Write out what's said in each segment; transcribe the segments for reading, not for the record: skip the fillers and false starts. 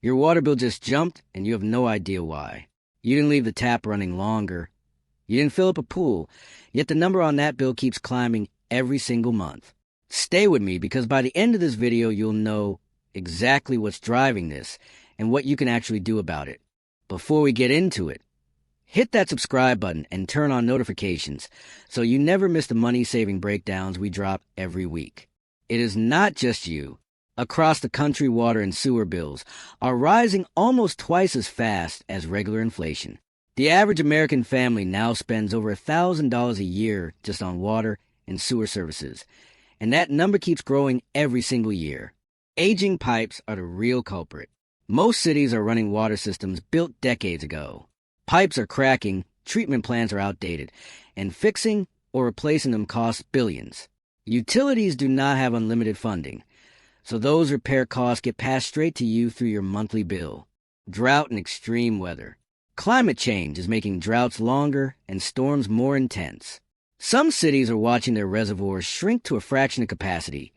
Your water bill just jumped and you have no idea why. You didn't leave the tap running longer. You didn't fill up a pool, yet the number on that bill keeps climbing every single month. Stay with me because by the end of this video, you'll know exactly what's driving this and what you can actually do about it. Before we get into it, hit that subscribe button and turn on notifications so you never miss the money-saving breakdowns we drop every week. It is not just you. Across the country, water and sewer bills are rising almost twice as fast as regular inflation. The average American family now spends over $1,000 a year just on water and sewer services, and that number keeps growing every single year. Aging pipes are the real culprit. Most cities are running water systems built decades ago. Pipes are cracking, treatment plants are outdated, and fixing or replacing them costs billions. Utilities do not have unlimited funding, so those repair costs get passed straight to you through your monthly bill. Drought and extreme weather. Climate change is making droughts longer and storms more intense. Some cities are watching their reservoirs shrink to a fraction of capacity,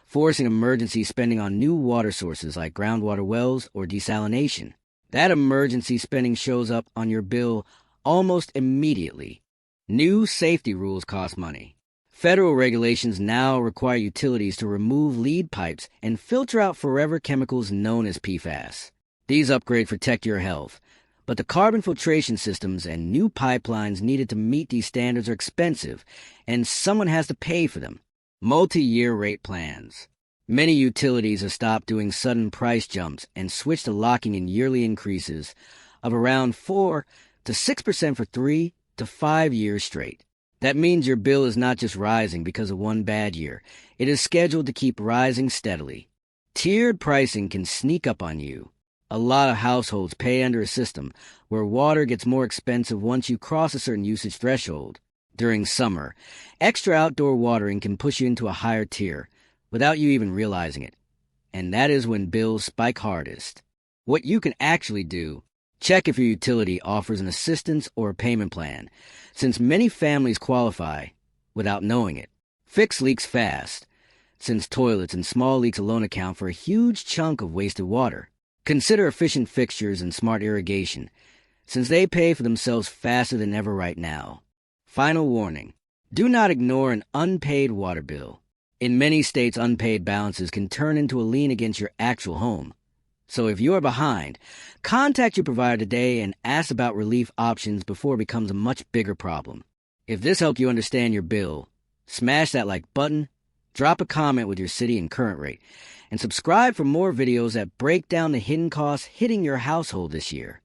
forcing emergency spending on new water sources like groundwater wells or desalination. That emergency spending shows up on your bill almost immediately. New safety rules cost money. Federal regulations now require utilities to remove lead pipes and filter out forever chemicals known as PFAS. These upgrades protect your health, but the carbon filtration systems and new pipelines needed to meet these standards are expensive, and someone has to pay for them. Multi-year rate plans. Many utilities have stopped doing sudden price jumps and switched to locking in yearly increases of around 4 to 6% for 3 to 5 years straight. That means your bill is not just rising because of one bad year. It is scheduled to keep rising steadily. Tiered pricing can sneak up on you. A lot of households pay under a system where water gets more expensive once you cross a certain usage threshold. During summer, extra outdoor watering can push you into a higher tier without you even realizing it. And that is when bills spike hardest. What you can actually do: check if your utility offers an assistance or a payment plan, since many families qualify without knowing it. Fix leaks fast, since toilets and small leaks alone account for a huge chunk of wasted water. Consider efficient fixtures and smart irrigation, since they pay for themselves faster than ever right now. Final warning: do not ignore an unpaid water bill. In many states, unpaid balances can turn into a lien against your actual home. So if you're behind, contact your provider today and ask about relief options before it becomes a much bigger problem. If this helped you understand your bill, smash that like button, drop a comment with your city and current rate, and subscribe for more videos that break down the hidden costs hitting your household this year.